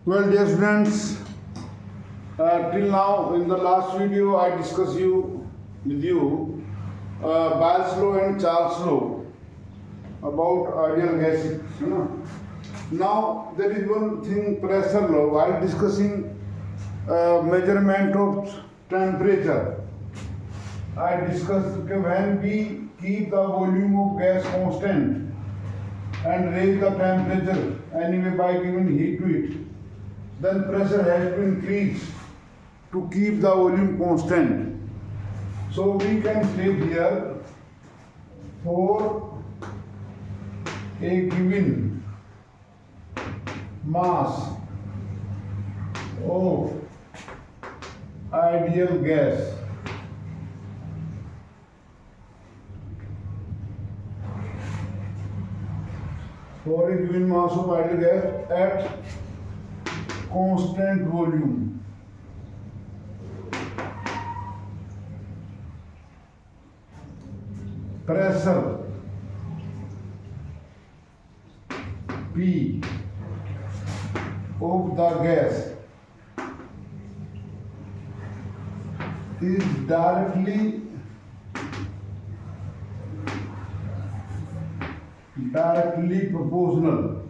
Well, dear students, till now in the last video I discussed with you Bayes law and Charles law about ideal gases. You know. Now there is one thing, pressure law. While discussing measurement of temperature, I discussed that when we keep the volume of gas constant and raise the temperature anyway by giving heat to it, then pressure has to increase to keep the volume constant. So we can state here, for a given mass of ideal gas, for a given mass of ideal gas at constant volume, pressure P of the gas is directly proportional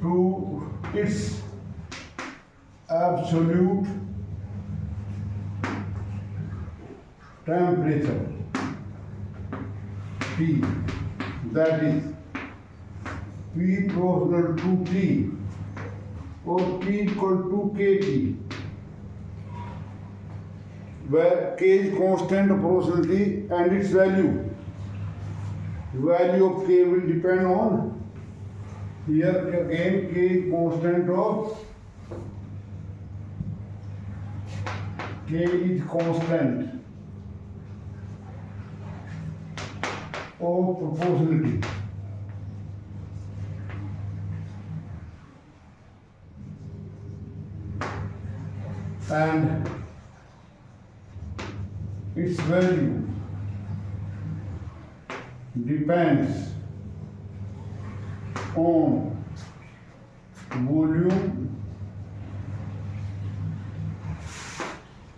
to its absolute temperature T, that is P proportional to T or P equal to KT, where K is constant proportionality and its value of K will depend on, here again K is constant of, K is constant of proportionality. And its value depends on volume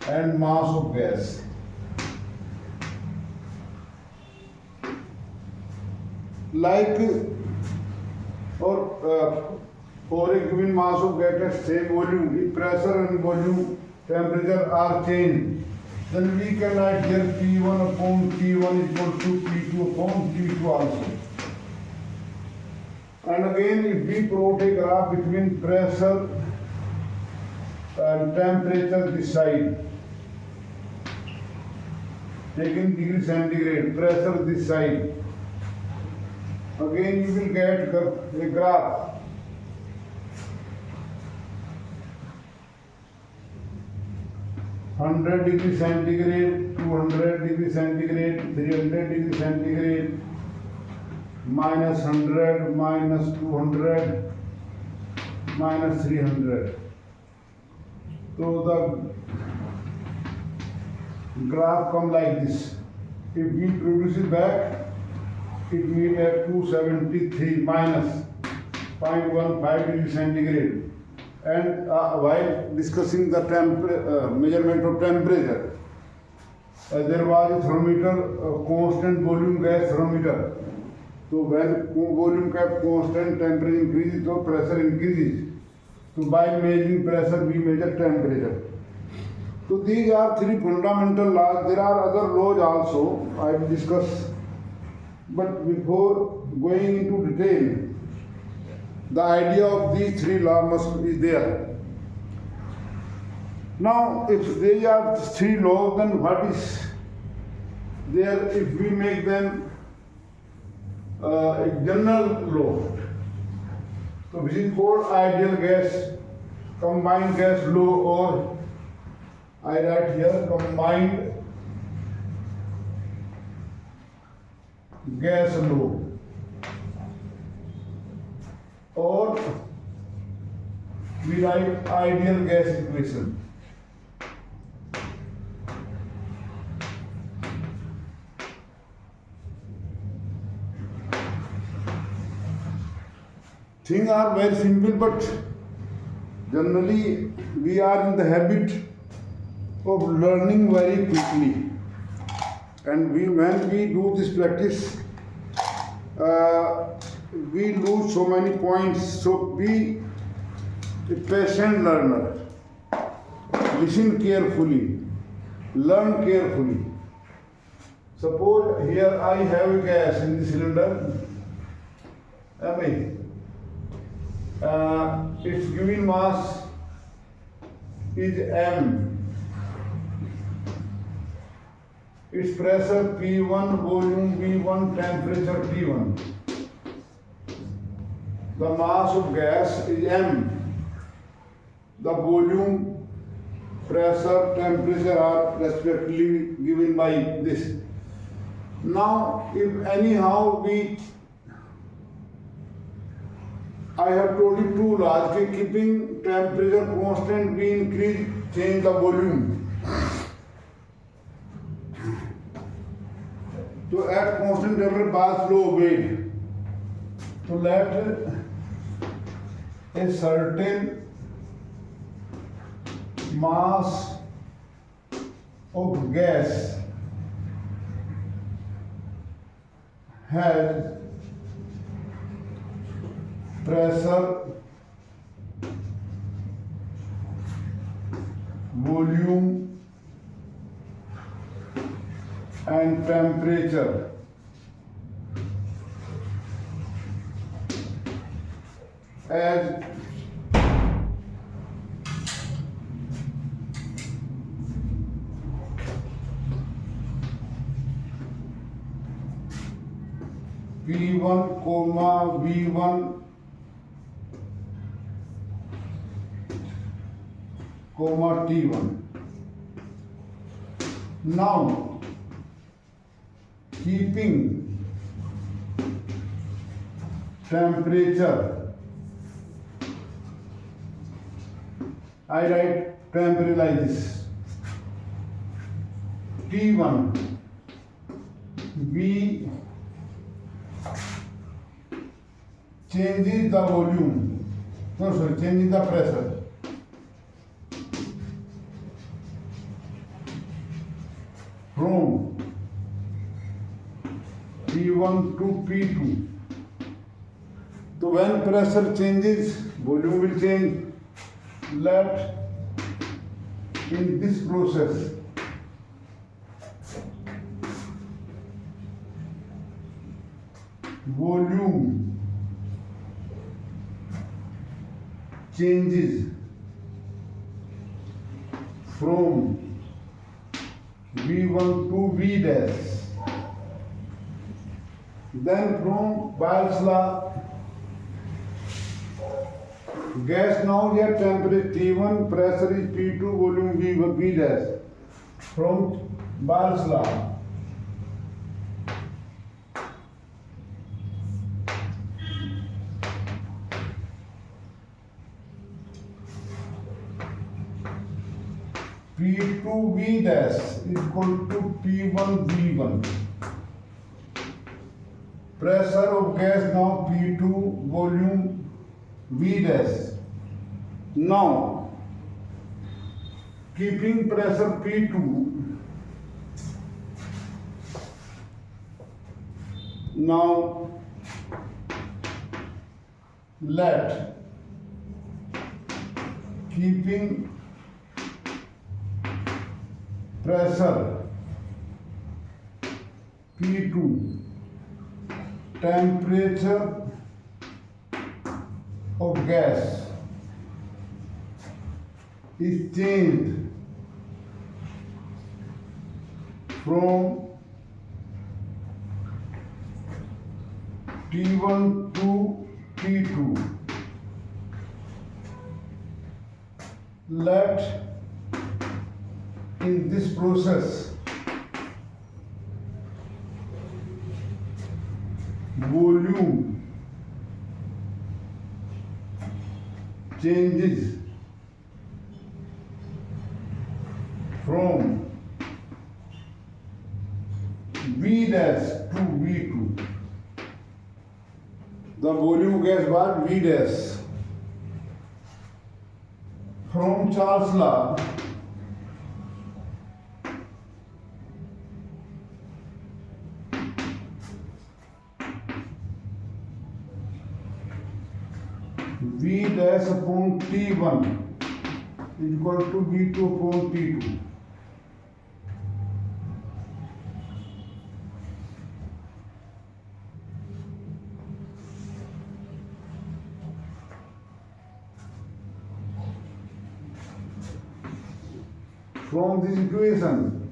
and mass of gas. Like for a given mass of gas at same volume, if pressure and volume temperature are changed, then we can write here P1 upon T1 equal to P2 upon T2 also. And again, if we plot a graph between pressure and temperature this side, taking degree centigrade, pressure this side, again you will get a graph. 100 degree centigrade, 200 degree centigrade, 300 degree centigrade, minus 100, minus 200, minus 300. So the graph comes like this. If we produce it back, it means at 273 minus 0.15 degree centigrade. And while discussing the measurement of temperature, there was a thermometer, constant volume gas thermometer. So when volume kept constant, temperature increases, so pressure increases. So by measuring pressure, we measure temperature. So these are three fundamental laws. There are other laws also I will discuss. But before going into detail, the idea of these three laws must be there. Now, if they are three laws, then what is there if we make them a general law? So this is called ideal gas, combined gas law, or I write here combined gas law, or we write ideal gas equation. Things are very simple, but generally we are in the habit of learning very quickly. And when we do this practice, uh, we lose so many points. So be a patient learner. Listen carefully. Learn carefully. Suppose here I have a gas in the cylinder. Its given mass is m. Its pressure P1, volume V1, temperature T1. The mass of gas is m. The volume, pressure, temperature are respectively given by this. Now, if anyhow I have told you two laws, keeping temperature constant, we increase, change the volume. So at constant temperature, Ball's law obeyed. So let a certain mass of gas has pressure, volume and temperature as P1, V1, T1. Now, keeping temperature, I write temperature like this. T1, V changes the volume, changes the pressure. From P1 to P2. So when pressure changes, volume will change. Let in this process volume changes from V1 to V dash. Then from Ball's law, gas now here temperature T1, pressure is P2, volume V dash. From Ball's law, P2 V dash is equal to P1 V1. Pressure of gas now P2, volume V dash. Now, keeping pressure P2, now let keeping pressure P2, temperature of gas is changed from T1 to T2. Let in this process volume changes from V dash to V2. the volume gas was V dash. From Charles' law, V dash upon T1 is equal to V2 upon T2. From this equation,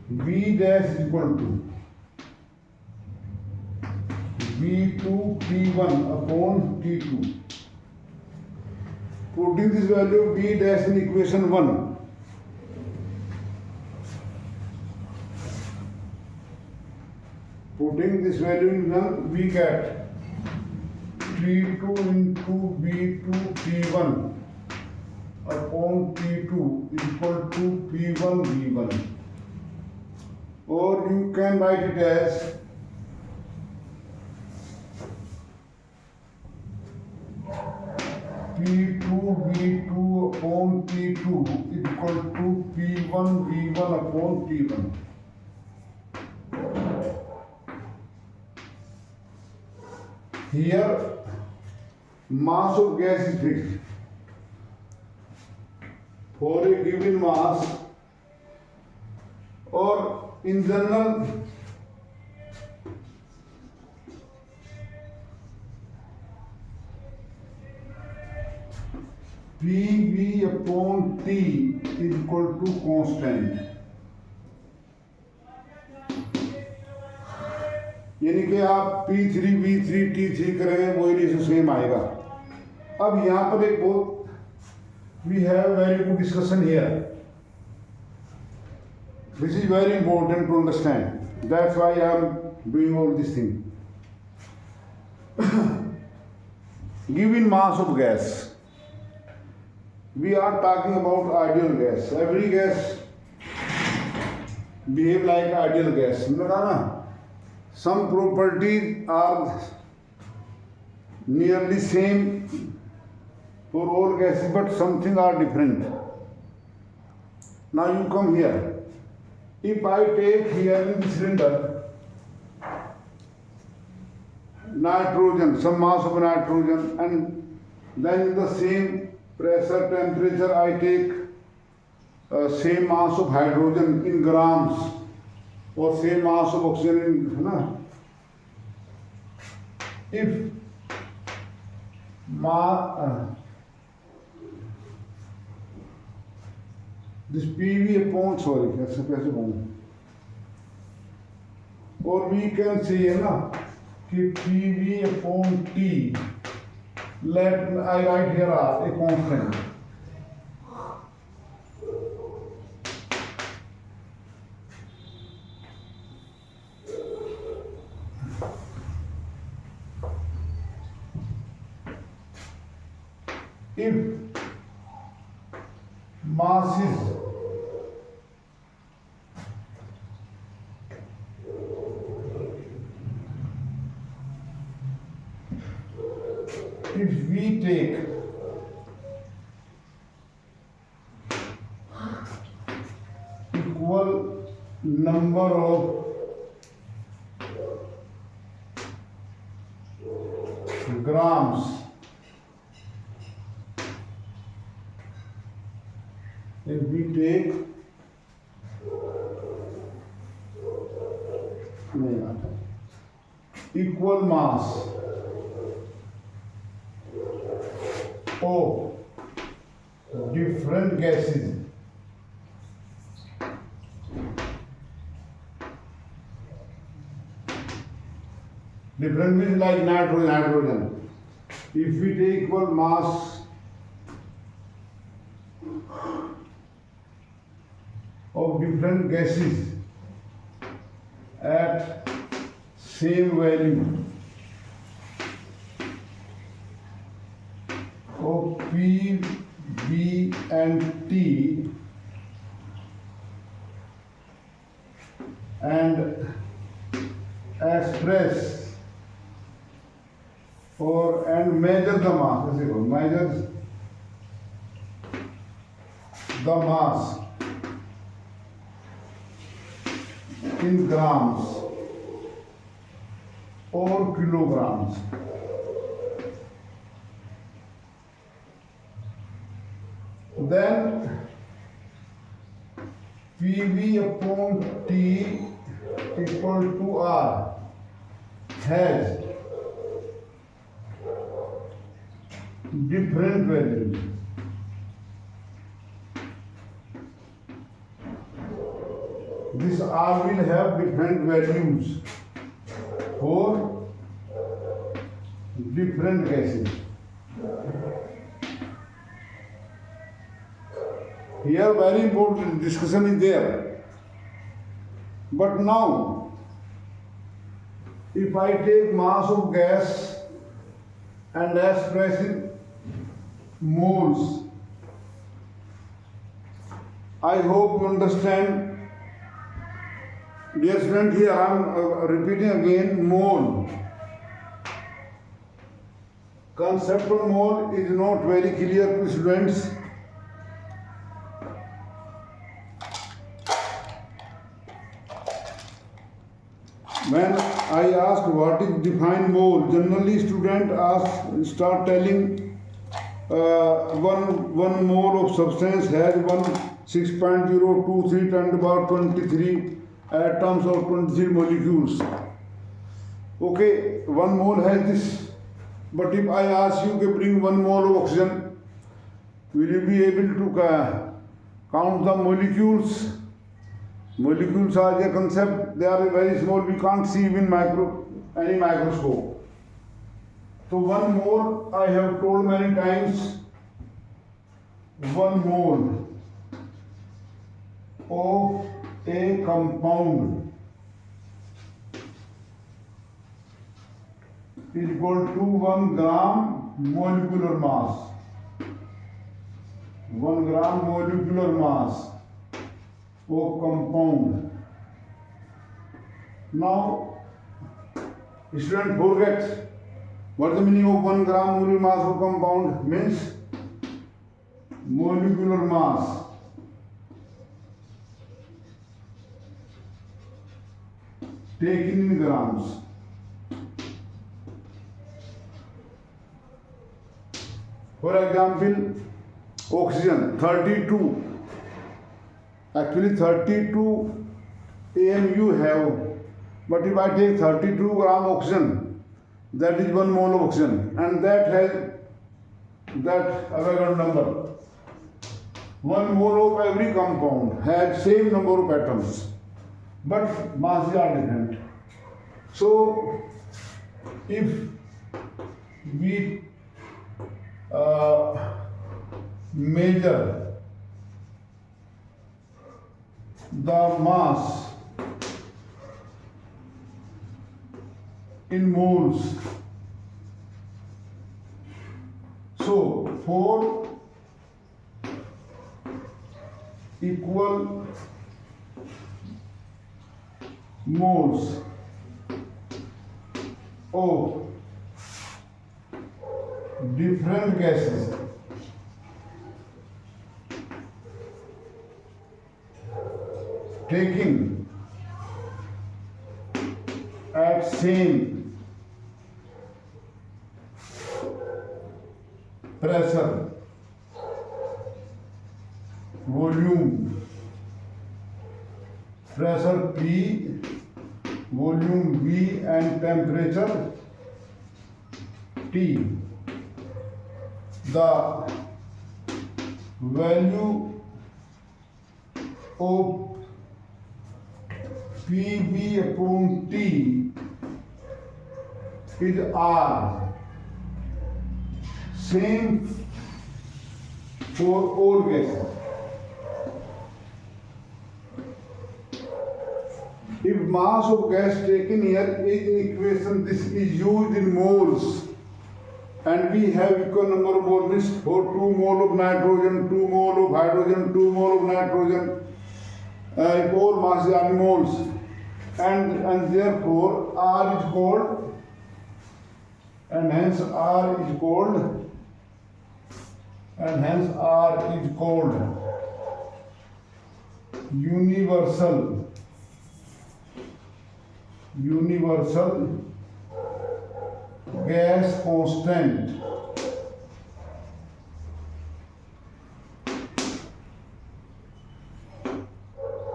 V dash is equal to V2 T1 upon T2. Putting this value of V dash in equation 1, putting this value in 1, we get T2 into V2 T1 upon T2 is equal to P1 V1. Or you can write it as P2 V2 upon T2 is equal to P1 V1 upon T1. Here, mass of gas is fixed. For a given mass, or in general, PV upon T is equal to constant. यानी कि आप P3 V3 T3 करें वही ratio same आएगा. अब यहाँ पर एक बहुत we have very good discussion here. This is very important to understand. That's why I am doing all this thing. Given mass of gas, we are talking about ideal gas. Every gas behave like ideal gas. Some properties are nearly same for all gases, but something are different. Now you come here. If I take here in the cylinder nitrogen, some mass of nitrogen, and then in the same pressure temperature I take same mass of hydrogen in grams, or same mass of oxygen in, if this PV upon, sorry, कैसे बोलूं, or we can say कि PV upon T, let I write here R, a constant. If mass is if we take equal number of grams, if we take equal mass of different gases, different means like nitrogen. If we take equal mass of different gases at same value of P B and T and express or and measure the mass. Measures the mass in grams or kilograms. Then PV upon T equal to R has different values. This R will have different values for different gases. Here very important discussion is there. But now, if I take mass of gas and express in moles, I hope you understand. Dear student, here I am repeating again, mole. Concept of mole is not very clear to students. When I ask what is defined mole, generally student start telling one mole of substance has 6.023 10 to the power 23 atoms or 23 molecules. Okay, one mole has this. But if I ask you to bring 1 mole of oxygen, will you be able to count the molecules? Molecules are a concept, they are very small, we can't see even any microscope. So 1 mole, I have told many times, 1 mole of a compound is equal to 1 gram molecular mass. 1 gram molecular mass of compound. Now, student forget what the meaning of 1 gram molecular mass of compound means. Molecular mass taken in grams. For example, oxygen 32. Actually 32 AMU have, but if I take 32 gram oxygen, that is 1 mole of oxygen, and that has that Avogadro number. 1 mole of every compound has same number of atoms, but masses are different. So, if we measure the mass in moles, so 4 equal moles of different gases taking at same pressure, volume, pressure P, volume V and temperature T. The value of PV upon T is R. Same for all gases. If mass of gas taken here is in equation, this is used in moles. and we have equal number of mole means for 2 mole of nitrogen, 2 mole of hydrogen, 2 mole of nitrogen, all masses are moles, and therefore R is called, and hence R is called, universal gas constant.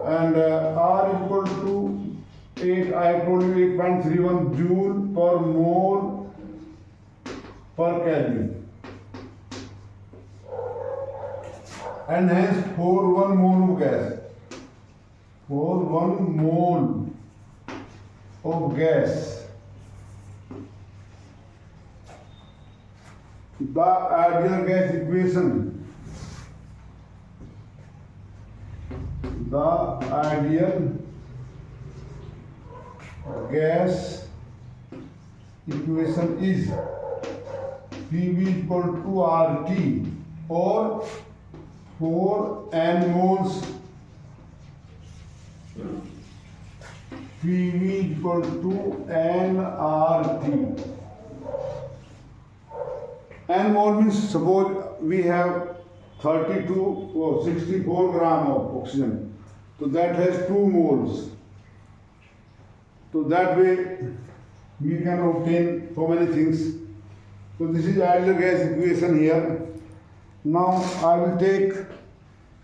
And R is equal to 8, I have told you 8.31 joule per mole per Kelvin, and hence for 1 mole of gas, the ideal gas equation, is PV equal to RT, or for n moles PV equal to nRT. N mole means suppose we have 32 or 64 gram of oxygen, so that has 2 moles. So that way we can obtain so many things. So this is ideal gas equation here. Now I will take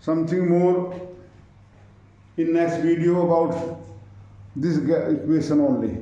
something more in next video about this equation only.